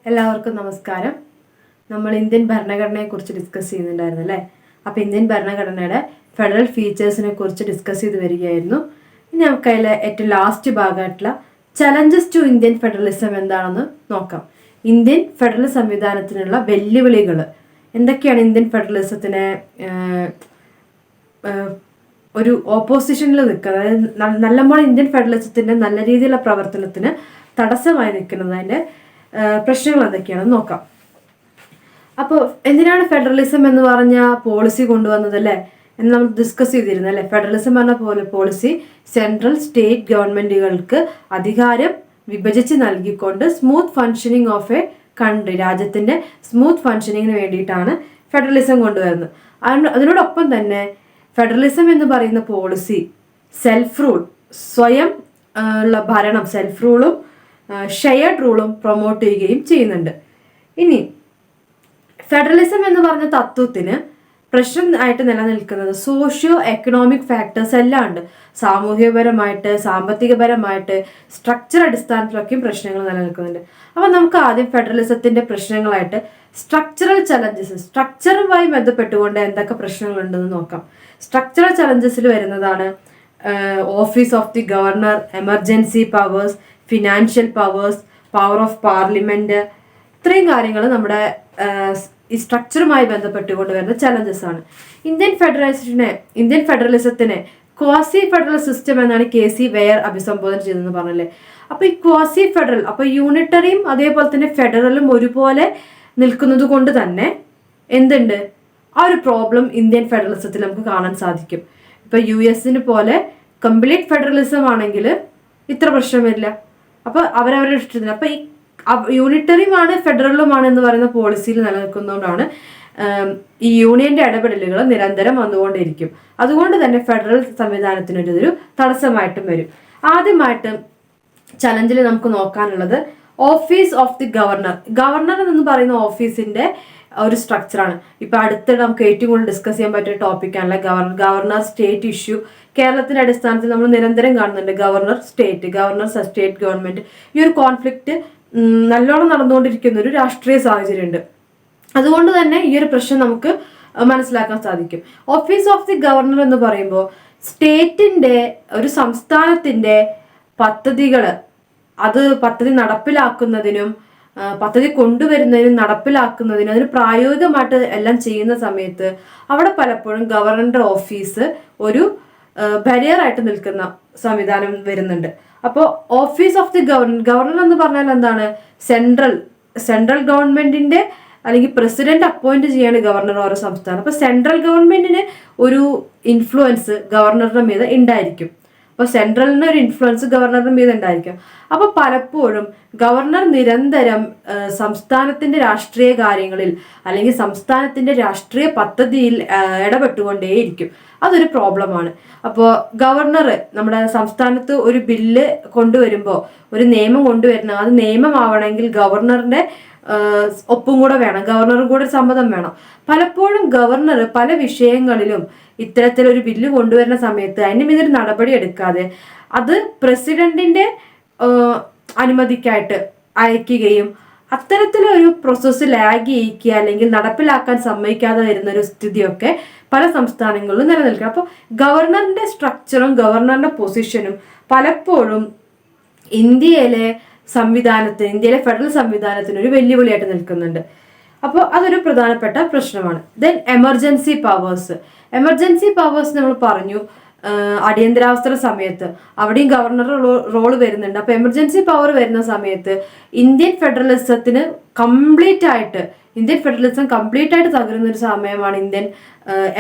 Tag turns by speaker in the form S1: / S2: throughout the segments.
S1: എല്ലാവർക്കും നമസ്കാരം. നമ്മൾ ഇന്ത്യൻ ഭരണഘടനയെക്കുറിച്ച് ഡിസ്കസ് ചെയ്യുന്നുണ്ടായിരുന്നു അല്ലേ? അപ്പോൾ ഇന്ത്യൻ ഭരണഘടനയുടെ ഫെഡറൽ ഫീച്ചേഴ്സിനെ കുറിച്ച് ഡിസ്കസ് ചെയ്ത് വരികയായിരുന്നു. ഇനി നമുക്ക് അതിലെ ഏറ്റവും ലാസ്റ്റ് ഭാഗമായിട്ടുള്ള ചലഞ്ചസ് ടു ഇന്ത്യൻ ഫെഡറലിസം എന്താണെന്ന് നോക്കാം. ഇന്ത്യൻ ഫെഡറൽ സംവിധാനത്തിനുള്ള വെല്ലുവിളികൾ എന്തൊക്കെയാണ്? ഇന്ത്യൻ ഫെഡറലിസത്തിനെ ഒരു ഓപ്പോസിഷനിൽ നിൽക്കുന്നത്, അതായത് നല്ലപോലെ ഇന്ത്യൻ ഫെഡറലിസത്തിൻ്റെ നല്ല രീതിയിലുള്ള പ്രവർത്തനത്തിന് തടസ്സമായി നിൽക്കുന്നത്, അതിൻ്റെ പ്രശ്നങ്ങൾ എന്തൊക്കെയാണെന്ന് നോക്കാം. അപ്പോൾ എന്തിനാണ് ഫെഡറലിസം എന്ന് പറഞ്ഞ പോളിസി കൊണ്ടുവന്നത് അല്ലേ എന്ന് നമ്മൾ ഡിസ്കസ് ചെയ്തിരുന്നു അല്ലേ? ഫെഡറലിസം പറഞ്ഞ പോളിസി സെൻട്രൽ സ്റ്റേറ്റ് ഗവൺമെൻറ്റുകൾക്ക് അധികാരം വിഭജിച്ച് നൽകിക്കൊണ്ട് smooth functioning of A country, രാജ്യത്തിൻ്റെ സ്മൂത്ത് ഫങ്ഷനിങ്ങിന് വേണ്ടിയിട്ടാണ് ഫെഡറലിസം കൊണ്ടുവരുന്നത്. അതിനോടൊപ്പം തന്നെ ഫെഡറലിസം എന്ന് പറയുന്ന പോളിസി സെൽഫ് റൂൾ, സ്വയം ഉള്ള ഭരണം, സെൽഫ് റൂളും ഷെയർഡ് റൂളും പ്രൊമോട്ട് ചെയ്യുകയും ചെയ്യുന്നുണ്ട്. ഇനി ഫെഡറലിസം എന്ന് പറഞ്ഞ തത്വത്തിന് പ്രശ്നം ആയിട്ട് നിലനിൽക്കുന്നത് സോഷ്യോ എക്കണോമിക് ഫാക്ടേഴ്സ് എല്ലാം ഉണ്ട്. സാമൂഹികപരമായിട്ട്, സാമ്പത്തികപരമായിട്ട്, സ്ട്രക്ചർ അടിസ്ഥാനത്തിലൊക്കെയും പ്രശ്നങ്ങൾ നിലനിൽക്കുന്നുണ്ട്. അപ്പോൾ നമുക്ക് ആദ്യം ഫെഡറലിസത്തിന്റെ പ്രശ്നങ്ങളായിട്ട് സ്ട്രക്ചറൽ ചലഞ്ചസ്, സ്ട്രക്ചറുമായി ബന്ധപ്പെട്ടുകൊണ്ട് എന്തൊക്കെ പ്രശ്നങ്ങളുണ്ടെന്ന് നോക്കാം. സ്ട്രക്ചറൽ ചലഞ്ചസിൽ വരുന്നതാണ് office of the governor, emergency powers, financial powers, power of parliament. ഇത്രയും കാര്യങ്ങൾ നമ്മുടെ ഈ സ്ട്രക്ചറുമായി ബന്ധപ്പെട്ടുകൊണ്ട് വരുന്ന ചലഞ്ചസ് ആണ്. ഇന്ത്യൻ ഫെഡറലിസത്തിനെ ക്വാസി ഫെഡറൽ സിസ്റ്റം എന്നാണ് KC വെയർ അഭിസംബോധന ചെയ്തതെന്ന് പറഞ്ഞല്ലേ. അപ്പോൾ ഈ ക്വാസി ഫെഡറൽ, അപ്പോൾ യൂണിറ്ററിയും അതേപോലെ തന്നെ ഫെഡറലും ഒരുപോലെ നിൽക്കുന്നത് കൊണ്ട് തന്നെ എന്തുണ്ട്, ആ ഒരു പ്രോബ്ലം ഇന്ത്യൻ ഫെഡറലിസത്തിൽ നമുക്ക് കാണാൻ സാധിക്കും. ഇപ്പൊ US പോലെ കംപ്ലീറ്റ് ഫെഡറലിസം ആണെങ്കിൽ ഇത്ര പ്രശ്നം വരില്ല. അപ്പൊ അവരവരുടെ ഇഷ്ടത്തിന്, അപ്പൊ ഈ യൂണിറ്ററിയുമാണ് ഫെഡറലുമാണ് എന്ന് പറയുന്ന പോളിസിയിൽ നിലനിൽക്കുന്നതുകൊണ്ടാണ് ഈ യൂണിയന്റെ ഇടപെടലുകൾ നിരന്തരം വന്നുകൊണ്ടിരിക്കും. അതുകൊണ്ട് തന്നെ ഫെഡറൽ സംവിധാനത്തിനൊരു തടസ്സമായിട്ടും വരും. ആദ്യമായിട്ട് ചലഞ്ചിൽ നമുക്ക് നോക്കാനുള്ളത് office of the governor. Governor എന്ന് പറയുന്ന ഓഫീസിന്റെ ഒരു സ്ട്രക്ചറാണ്. ഇപ്പൊ അടുത്തിടെ നമുക്ക് ഏറ്റവും കൂടുതൽ ഡിസ്കസ് ചെയ്യാൻ പറ്റിയ ടോപ്പിക്കാണല്ലേ ഗവർണർ സ്റ്റേറ്റ് ഇഷ്യൂ. കേരളത്തിന്റെ അടിസ്ഥാനത്തിൽ നമ്മൾ നിരന്തരം കാണുന്നുണ്ട് ഗവർണർ സ്റ്റേറ്റ് ഗവൺമെന്റ്. ഈ ഒരു കോൺഫ്ലിക്റ്റ് നല്ലോണം നടന്നുകൊണ്ടിരിക്കുന്ന ഒരു രാഷ്ട്രീയ സാഹചര്യമുണ്ട്. അതുകൊണ്ട് തന്നെ ഈ ഒരു പ്രശ്നം നമുക്ക് മനസ്സിലാക്കാൻ സാധിക്കും. ഓഫീസ് ഓഫ് ദി ഗവർണർ എന്ന് പറയുമ്പോൾ സ്റ്റേറ്റിന്റെ, ഒരു സംസ്ഥാനത്തിന്റെ പദ്ധതികൾ, അത് പദ്ധതി നടപ്പിലാക്കുന്നതിനും പദ്ധതി കൊണ്ടുവരുന്നതിനും നടപ്പിലാക്കുന്നതിനും അതിന് പ്രായോഗികമായിട്ട് എല്ലാം ചെയ്യുന്ന സമയത്ത് അവിടെ പലപ്പോഴും ഗവർണറുടെ ഓഫീസ് ഒരു ബാരിയർ ആയിട്ട് നിൽക്കുന്ന സംവിധാനം വരുന്നുണ്ട്. അപ്പോൾ ഓഫീസ് ഓഫ് ദി ഗവർണർ എന്ന് പറഞ്ഞാൽ എന്താണ്? സെൻട്രൽ ഗവൺമെന്റിന്റെ അല്ലെങ്കിൽ പ്രസിഡന്റ് അപ്പോയിന്റ് ചെയ്യാണ് ഗവർണർ ഓരോ സംസ്ഥാനം. അപ്പോൾ സെൻട്രൽ ഗവൺമെന്റിന് ഒരു ഇൻഫ്ലുവൻസ് ഗവർണറുടെ മീതെ ഉണ്ടായിരിക്കും. അപ്പോൾ സെൻട്രലിന് ഒരു ഇൻഫ്ലുവൻസ് ഗവർണറുടെ മീതെ ഉണ്ടായിരിക്കും. അപ്പോൾ പലപ്പോഴും ഗവർണർ നിരന്തരം സംസ്ഥാനത്തിന്റെ രാഷ്ട്രീയ കാര്യങ്ങളിൽ അല്ലെങ്കിൽ സംസ്ഥാനത്തിന്റെ രാഷ്ട്രീയ പദ്ധതിയിൽ ഇടപെട്ടുകൊണ്ടേയിരിക്കും. അതൊരു പ്രോബ്ലമാണ്. അപ്പോൾ ഗവർണർ നമ്മുടെ സംസ്ഥാനത്ത് ഒരു ബില്ല് കൊണ്ടുവരുമ്പോൾ, ഒരു നിയമം കൊണ്ടുവരണം, അത് നിയമമാവണമെങ്കിൽ ഗവർണറിന്റെ ഒപ്പും കൂടെ വേണം, ഗവർണറും കൂടെ സമ്മതം വേണം. പലപ്പോഴും ഗവർണർ പല വിഷയങ്ങളിലും ഇത്തരത്തിലൊരു ബില്ല് കൊണ്ടുവരുന്ന സമയത്ത് അതിന് മീതൊരു നടപടി എടുക്കാതെ അത് പ്രസിഡന്റിന്റെ അനുമതിക്കായിട്ട് അയക്കുകയും അത്തരത്തിലൊരു പ്രോസസ്സ് ലാഗ് ചെയ്യിക്കുക അല്ലെങ്കിൽ നടപ്പിലാക്കാൻ സമ്മതിക്കാതെ വരുന്നൊരു സ്ഥിതിയൊക്കെ പല സംസ്ഥാനങ്ങളിലും നിലനിൽക്കുക. അപ്പോൾ ഗവർണറിന്റെ സ്ട്രക്ചറും ഗവർണറിന്റെ പൊസിഷനും പലപ്പോഴും ഇന്ത്യയിലെ ഫെഡറൽ സംവിധാനത്തിന് ഒരു വെല്ലുവിളിയായിട്ട് നിൽക്കുന്നുണ്ട്. അപ്പോൾ അതൊരു പ്രധാനപ്പെട്ട പ്രശ്നമാണ്. ദെൻ എമർജൻസി പവേഴ്സ് നമ്മൾ പറഞ്ഞു. അടിയന്തരാവസ്ഥ സമയത്ത് അവിടെയും ഗവർണറുടെ റോള് വരുന്നുണ്ട്. അപ്പൊ എമർജൻസി പവർ വരുന്ന സമയത്ത് ഇന്ത്യൻ ഫെഡറലിസം കംപ്ലീറ്റ് ആയിട്ട് തകരുന്ന ഒരു സമയമാണ് ഇന്ത്യൻ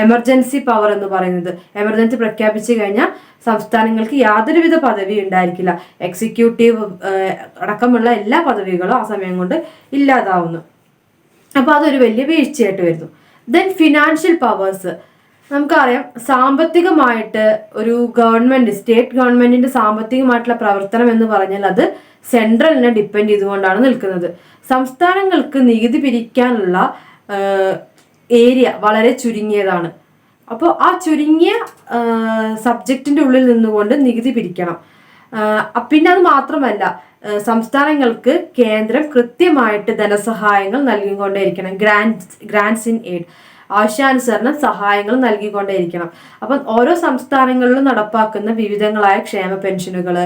S1: എമർജൻസി പവർ എന്ന് പറയുന്നത്. എമർജൻസി പ്രഖ്യാപിച്ചു കഴിഞ്ഞാൽ സംസ്ഥാനങ്ങൾക്ക് യാതൊരുവിധ പദവി ഉണ്ടായിരിക്കില്ല. എക്സിക്യൂട്ടീവ് അടക്കമുള്ള എല്ലാ പദവികളും ആ സമയം കൊണ്ട് ഇല്ലാതാവുന്നു. അപ്പൊ അതൊരു വലിയ വീഴ്ചയായിട്ട് വരുന്നു. ദെൻ ഫിനാൻഷ്യൽ പവേഴ്സ് നമുക്കറിയാം. സാമ്പത്തികമായിട്ട് ഒരു സ്റ്റേറ്റ് ഗവൺമെന്റിന്റെ സാമ്പത്തികമായിട്ടുള്ള പ്രവർത്തനം എന്ന് പറഞ്ഞാൽ അത് സെൻട്രലിനെ ഡിപ്പെൻഡ് ചെയ്തുകൊണ്ടാണ് നിൽക്കുന്നത്. സംസ്ഥാനങ്ങൾക്ക് നികുതി പിരിക്കാനുള്ള ഏരിയ വളരെ ചുരുങ്ങിയതാണ്. അപ്പോൾ ആ ചുരുങ്ങിയ സബ്ജക്റ്റിന്റെ ഉള്ളിൽ നിന്നുകൊണ്ട് നികുതി പിരിക്കണം. പിന്നെ അത് മാത്രമല്ല, സംസ്ഥാനങ്ങൾക്ക് കേന്ദ്രം കൃത്യമായിട്ട് ധനസഹായങ്ങൾ നൽകിക്കൊണ്ടേയിരിക്കണം. ഗ്രാൻഡ്സ് ഇൻ എയ്ഡ്, ആവശ്യാനുസരണം സഹായങ്ങൾ നൽകിക്കൊണ്ടേയിരിക്കണം. അപ്പം ഓരോ സംസ്ഥാനങ്ങളിലും നടപ്പാക്കുന്ന വിവിധങ്ങളായ ക്ഷേമ പെൻഷനുകൾ,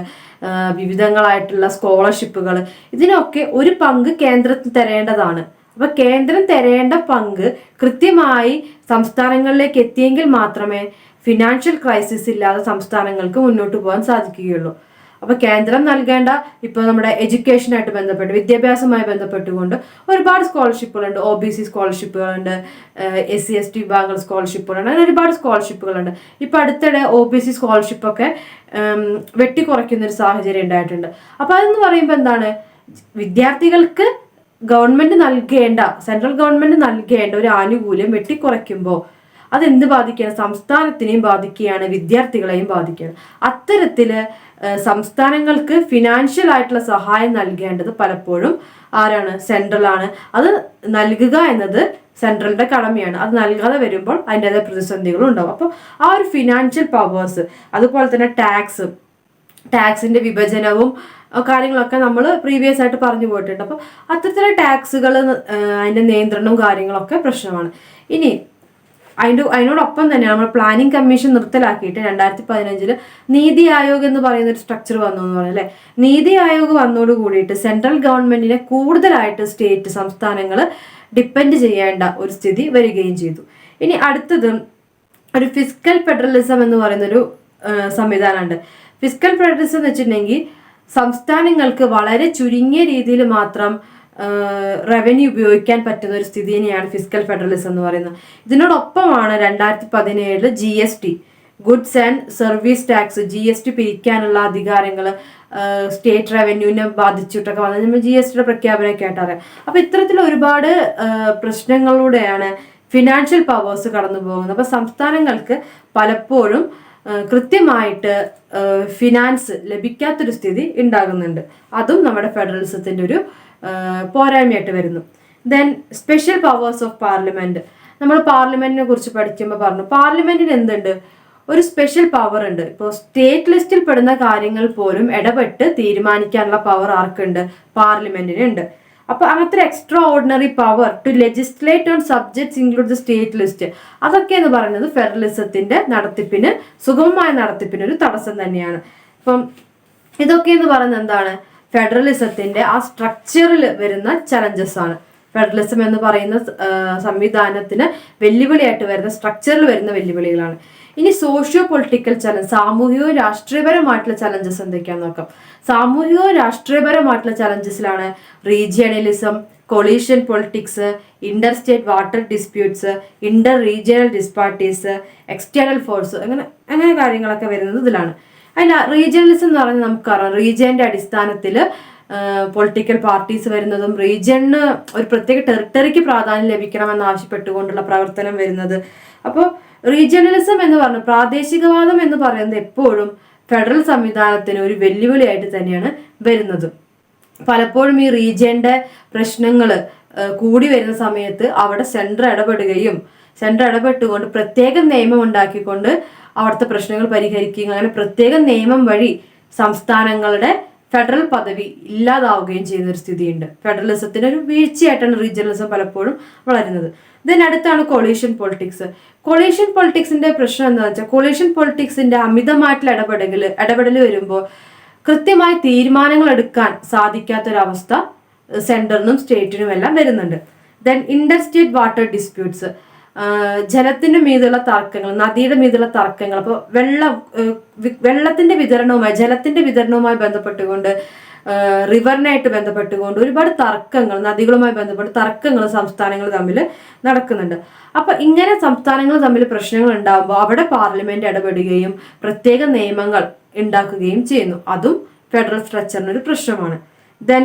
S1: വിവിധങ്ങളായിട്ടുള്ള സ്കോളർഷിപ്പുകൾ, ഇതിനൊക്കെ ഒരു പങ്ക് കേന്ദ്രത്തിന് തരേണ്ടതാണ്. അപ്പൊ കേന്ദ്രം തരേണ്ട പങ്ക് കൃത്യമായി സംസ്ഥാനങ്ങളിലേക്ക് എത്തിയെങ്കിൽ മാത്രമേ ഫിനാൻഷ്യൽ ക്രൈസിസ് ഇല്ലാതെ സംസ്ഥാനങ്ങൾക്ക് മുന്നോട്ട് പോകാൻ സാധിക്കുകയുള്ളൂ. അപ്പൊ കേന്ദ്രം നൽകേണ്ട, ഇപ്പൊ നമ്മുടെ എഡ്യൂക്കേഷനായിട്ട് ബന്ധപ്പെട്ട്, വിദ്യാഭ്യാസവുമായി ബന്ധപ്പെട്ടുകൊണ്ട് ഒരുപാട് സ്കോളർഷിപ്പുകളുണ്ട്. OBC സ്കോളർഷിപ്പുകളുണ്ട്, SC/ST വിഭാഗങ്ങൾ സ്കോളർഷിപ്പുകളുണ്ട്, അങ്ങനെ ഒരുപാട് സ്കോളർഷിപ്പുകളുണ്ട്. ഇപ്പൊ അടുത്തിടെ OBC സ്കോളർഷിപ്പൊക്കെ വെട്ടിക്കുറയ്ക്കുന്ന ഒരു സാഹചര്യം ഉണ്ടായിട്ടുണ്ട്. അപ്പൊ അതെന്ന് പറയുമ്പോൾ എന്താണ്, വിദ്യാർത്ഥികൾക്ക് ഗവൺമെന്റ് നൽകേണ്ട, സെൻട്രൽ ഗവൺമെന്റ് നൽകേണ്ട ഒരു ആനുകൂല്യം വെട്ടിക്കുറയ്ക്കുമ്പോൾ അതെന്ത് ബാധിക്കുകയാണ്, സംസ്ഥാനത്തിനെയും ബാധിക്കുകയാണ്, വിദ്യാർത്ഥികളെയും ബാധിക്കുകയാണ്. അത്തരത്തില് സംസ്ഥാനങ്ങൾക്ക് ഫിനാൻഷ്യൽ ആയിട്ടുള്ള സഹായം നൽകേണ്ടത് പലപ്പോഴും ആരാണ്, സെൻട്രൽ ആണ്. അത് നൽകുക എന്നത് സെൻട്രലിന്റെ കടമയാണ്. അത് നൽകാതെ വരുമ്പോൾ അതിൻ്റെതായ പ്രതിസന്ധികളും ഉണ്ടാവും. അപ്പോൾ ആ ഒരു ഫിനാൻഷ്യൽ പവേഴ്സ്, അതുപോലെ തന്നെ ടാക്സിന്റെ വിഭജനവും കാര്യങ്ങളൊക്കെ നമ്മൾ പ്രീവിയസ് ആയിട്ട് പറഞ്ഞു പോയിട്ടുണ്ട്. അപ്പോൾ അത്തരത്തിലുള്ള ടാക്സുകൾ, അതിന്റെ നിയന്ത്രണവും കാര്യങ്ങളൊക്കെ പ്രശ്നമാണ്. ഇനി അതിനോടൊപ്പം തന്നെ നമ്മൾ പ്ലാനിംഗ് കമ്മീഷൻ നിർത്തലാക്കിയിട്ട് 2015 നീതി ആയോഗ് എന്ന് പറയുന്ന ഒരു സ്ട്രക്ചർ വന്നു എന്ന് പറയാം അല്ലെ. നീതി ആയോഗ് വന്നോട് കൂടിയിട്ട് സെൻട്രൽ ഗവൺമെന്റിനെ കൂടുതലായിട്ട് സംസ്ഥാനങ്ങൾ ഡിപ്പെൻഡ് ചെയ്യേണ്ട ഒരു സ്ഥിതി വരികയും ചെയ്തു. ഇനി അടുത്തത് ഒരു ഫിസ്ക്കൽ ഫെഡറലിസം എന്ന് പറയുന്നൊരു സംവിധാനമുണ്ട്. ഫിസ്ക്കൽ ഫെഡറലിസം എന്ന് വെച്ചിട്ടുണ്ടെങ്കിൽ സംസ്ഥാനങ്ങൾക്ക് വളരെ ചുരുങ്ങിയ രീതിയിൽ മാത്രം റവന്യൂ ഉപയോഗിക്കാൻ പറ്റുന്ന ഒരു സ്ഥിതിയെയാണ് ഫിസ്ക്കൽ ഫെഡറലിസം എന്ന് പറയുന്നത്. ഇതിനോടൊപ്പമാണ് 2017 GST, goods and service tax, GST പിരിക്കാനുള്ള അധികാരങ്ങൾ സ്റ്റേറ്റ് റവന്യൂവിനെ ബാധിച്ചിട്ടൊക്കെ വന്നത് നമ്മൾ GSTയുടെ പ്രഖ്യാപനമൊക്കെ ആയിട്ട് അറിയാം. അപ്പൊ ഇത്തരത്തിൽ ഒരുപാട് പ്രശ്നങ്ങളിലൂടെയാണ് ഫിനാൻഷ്യൽ പവേഴ്സ് കടന്നു പോകുന്നത്. അപ്പൊ സംസ്ഥാനങ്ങൾക്ക് പലപ്പോഴും കൃത്യമായിട്ട് ഫിനാൻസ് ലഭിക്കാത്തൊരു സ്ഥിതി ഉണ്ടാകുന്നുണ്ട്. അതും നമ്മുടെ ഫെഡറലിസത്തിന്റെ ഒരു പോരായ്മയായിട്ട് വരുന്നു. Then special powers of parliament. നമ്മൾ പാർലമെന്റിനെ കുറിച്ച് പഠിക്കുമ്പോൾ പറഞ്ഞു, പാർലമെന്റിന് എന്തുണ്ട്, ഒരു സ്പെഷ്യൽ പവർ ഉണ്ട്. ഇപ്പോൾ സ്റ്റേറ്റ് ലിസ്റ്റിൽ പെടുന്ന കാര്യങ്ങൾ പോലും ഇടപെട്ട് തീരുമാനിക്കാനുള്ള പവർ ആർക്കുണ്ട്, പാർലമെന്റിന് ഉണ്ട്. അപ്പൊ അങ്ങനത്തെ extraordinary power to legislate on subjects include the state list, അതൊക്കെ എന്ന് പറയുന്നത് ഫെഡറലിസത്തിന്റെ നടത്തിപ്പിന്, സുഗമമായ നടത്തിപ്പിന് ഒരു തടസ്സം തന്നെയാണ്. അപ്പം ഇതൊക്കെ എന്ന് പറയുന്നത് എന്താണ്, ഫെഡറലിസത്തിന്റെ ആ സ്ട്രക്ചറിൽ വരുന്ന ചലഞ്ചസ് ആണ്. ഫെഡറലിസം എന്ന് പറയുന്ന സംവിധാനത്തിന് വെല്ലുവിളിയായിട്ട് വരുന്ന, സ്ട്രക്ചറിൽ വരുന്ന വെല്ലുവിളികളാണ്. ഇനി സോഷ്യോ പൊളിറ്റിക്കൽ ചലഞ്ച്, സാമൂഹികവും രാഷ്ട്രീയപരമായിട്ടുള്ള ചലഞ്ചസ് എന്തൊക്കെയാണെന്ന് നോക്കാം. സാമൂഹികവും രാഷ്ട്രീയപരമായിട്ടുള്ള ചലഞ്ചസിലാണ് regionalism, coalition politics, inter state water disputes, inter regional disparities, external force, അങ്ങനെ കാര്യങ്ങളൊക്കെ വരുന്നത് ഇതിലാണ്. അതിന് റീജിയണലിസം എന്ന് പറഞ്ഞാൽ നമുക്കറിയാം, റീജിയന്റെ അടിസ്ഥാനത്തിൽ പൊളിറ്റിക്കൽ പാർട്ടീസ് വരുന്നതും, റീജിയണിന് ഒരു പ്രത്യേക ടെറിട്ടറിക്ക് പ്രാധാന്യം ലഭിക്കണമെന്ന് ആവശ്യപ്പെട്ടുകൊണ്ടുള്ള പ്രവർത്തനം വരുന്നത്. അപ്പോൾ റീജിയണലിസം എന്ന് പറഞ്ഞ പ്രാദേശികവാദം എന്ന് പറയുന്നത് എപ്പോഴും ഫെഡറൽ സംവിധാനത്തിന് ഒരു വെല്ലുവിളിയായിട്ട് തന്നെയാണ് വരുന്നത്. പലപ്പോഴും ഈ റീജിയന്റെ പ്രശ്നങ്ങൾ കൂടി വരുന്ന സമയത്ത് അവിടെ സെൻട്രൽ ഇടപെട്ടുകൊണ്ട് പ്രത്യേക നിയമം ഉണ്ടാക്കിക്കൊണ്ട് അവിടുത്തെ പ്രശ്നങ്ങൾ പരിഹരിക്കുകയും, അങ്ങനെ പ്രത്യേക നിയമം വഴി സംസ്ഥാനങ്ങളുടെ ഫെഡറൽ പദവി ഇല്ലാതാവുകയും ചെയ്യുന്ന ഒരു സ്ഥിതിയുണ്ട്. ഫെഡറലിസത്തിന് ഒരു വീഴ്ചയായിട്ടാണ് റീജിയണലിസം പലപ്പോഴും വളരുന്നത്. അടുത്താണ് കൊളീഷൻ പൊളിറ്റിക്സ്. കൊളീഷൻ പൊളിറ്റിക്സിന്റെ പ്രശ്നം എന്താണെന്ന് വെച്ചാൽ, കൊളീഷൻ പൊളിറ്റിക്സിന്റെ അമിതമായിട്ടുള്ള ഇടപെടൽ വരുമ്പോൾ കൃത്യമായി തീരുമാനങ്ങൾ എടുക്കാൻ സാധിക്കാത്തൊരവസ്ഥ സെൻട്രലിനും സ്റ്റേറ്റിനും എല്ലാം വരുന്നുണ്ട്. Then Inter state water disputes, ജലത്തിന്റെ മീതുള്ള തർക്കങ്ങൾ, നദിയുടെ മീതുള്ള തർക്കങ്ങൾ. അപ്പോൾ ജലത്തിന്റെ വിതരണവുമായി ബന്ധപ്പെട്ടുകൊണ്ട്, റിവറിനായിട്ട് ബന്ധപ്പെട്ടുകൊണ്ട് ഒരുപാട് തർക്കങ്ങൾ, നദികളുമായി ബന്ധപ്പെട്ട് തർക്കങ്ങൾ സംസ്ഥാനങ്ങൾ തമ്മിൽ നടക്കുന്നുണ്ട്. അപ്പൊ ഇങ്ങനെ സംസ്ഥാനങ്ങൾ തമ്മിൽ പ്രശ്നങ്ങൾ ഉണ്ടാകുമ്പോൾ അവിടെ പാർലമെന്റ് ഇടപെടുകയും പ്രത്യേക നിയമങ്ങൾ ഉണ്ടാക്കുകയും ചെയ്യുന്നു. അതും ഫെഡറൽ സ്ട്രക്ചറിനൊരു പ്രശ്നമാണ്. ദെൻ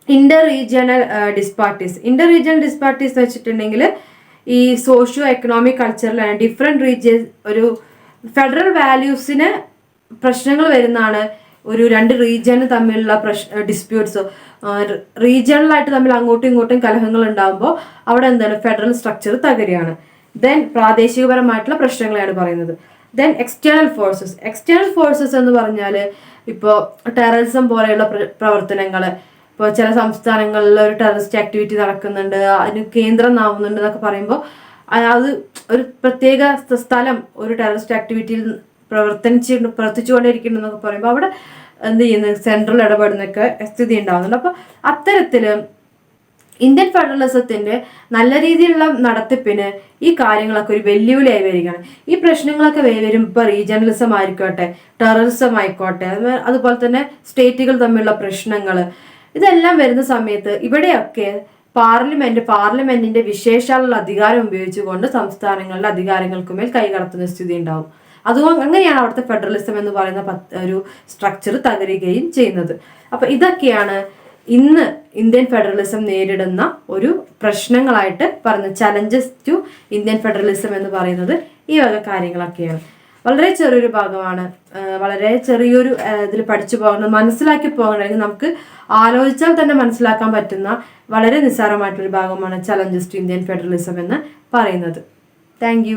S1: ഇന്റർ റീജിയണൽ ഡിസ്പാർട്ടീസ് എന്ന് വെച്ചിട്ടുണ്ടെങ്കിൽ ഈ സോഷ്യോ എക്കണോമിക് കൾച്ചറിലാണ് ഡിഫറെന്റ് റീജിയൻ ഒരു ഫെഡറൽ വാല്യൂസിന് പ്രശ്നങ്ങൾ വരുന്നതാണ്. ഒരു രണ്ട് റീജിയന് തമ്മിലുള്ള ഡിസ്പ്യൂട്ട്സ്, റീജിയണലായിട്ട് തമ്മിൽ അങ്ങോട്ടും ഇങ്ങോട്ടും കലഹങ്ങൾ ഉണ്ടാകുമ്പോൾ അവിടെ എന്താണ്, ഫെഡറൽ സ്ട്രക്ചർ തകരുകയാണ്. ദെൻ പ്രാദേശികപരമായിട്ടുള്ള പ്രശ്നങ്ങളാണ് പറയുന്നത്. ദെൻ എക്സ്റ്റേണൽ ഫോഴ്സസ് എന്ന് പറഞ്ഞാൽ ഇപ്പോൾ ടെററിസം പോലെയുള്ള പ്രവർത്തനങ്ങൾ, ഇപ്പോൾ ചില സംസ്ഥാനങ്ങളിൽ ഒരു ടെററിസ്റ്റ് ആക്ടിവിറ്റി നടക്കുന്നുണ്ട്, അതിന് കേന്ദ്രം ആവുന്നുണ്ട് എന്നൊക്കെ പറയുമ്പോൾ അത് ഒരു പ്രത്യേക സ്ഥലം ഒരു ടെററിസ്റ്റ് ആക്ടിവിറ്റിയിൽ പ്രവർത്തിച്ചുകൊണ്ടിരിക്കുന്നു പറയുമ്പോൾ അവിടെ എന്ത് ചെയ്യുന്നത്, സെൻട്രൽ ഇടപെടുന്നൊക്കെ സ്ഥിതി ഉണ്ടാകുന്നുണ്ട്. അപ്പോൾ അത്തരത്തില് ഇന്ത്യൻ ഫെഡറലിസത്തിന്റെ നല്ല രീതിയിലുള്ള നടത്തിപ്പിന് ഈ കാര്യങ്ങളൊക്കെ ഒരു വെല്ലുവിളിയായി വരികയാണ്. ഈ പ്രശ്നങ്ങളൊക്കെ വരും. ഇപ്പൊ റീജിയണലിസം ആയിക്കോട്ടെ, ടെററിസം ആയിക്കോട്ടെ, അതുപോലെ തന്നെ സ്റ്റേറ്റുകൾ തമ്മിലുള്ള പ്രശ്നങ്ങൾ, ഇതെല്ലാം വരുന്ന സമയത്ത് ഇവിടെയൊക്കെ പാർലമെന്റിന്റെ വിശേഷാലുള്ള അധികാരം ഉപയോഗിച്ചുകൊണ്ട് സംസ്ഥാനങ്ങളുടെ അധികാരങ്ങൾക്കുമേൽ കൈകടത്തുന്ന സ്ഥിതി ഉണ്ടാവും. അതുകൊണ്ട് അങ്ങനെയാണ് അവിടുത്തെ ഫെഡറലിസം എന്ന് പറയുന്ന ഒരു സ്ട്രക്ചർ തകരുകയും ചെയ്യുന്നത്. അപ്പൊ ഇതൊക്കെയാണ് ഇന്ന് ഇന്ത്യൻ ഫെഡറലിസം നേരിടുന്ന ഒരു പ്രശ്നങ്ങളായിട്ട് പറഞ്ഞ ചലഞ്ചസ് ടു ഇന്ത്യൻ ഫെഡറലിസം എന്ന് പറയുന്നത് ഈ വക കാര്യങ്ങളൊക്കെയാണ്. വളരെ ചെറിയൊരു ഭാഗമാണ്, വളരെ ചെറിയൊരു ഇതിൽ പഠിച്ചു പോകണം, മനസ്സിലാക്കി പോകണമെങ്കിൽ നമുക്ക് ആലോചിച്ചാൽ തന്നെ മനസ്സിലാക്കാൻ പറ്റുന്ന വളരെ നിസ്സാരമായിട്ടൊരു ഭാഗമാണ് ചലഞ്ചസ് ടു ഇന്ത്യൻ ഫെഡറലിസം എന്ന് പറയുന്നത്. താങ്ക്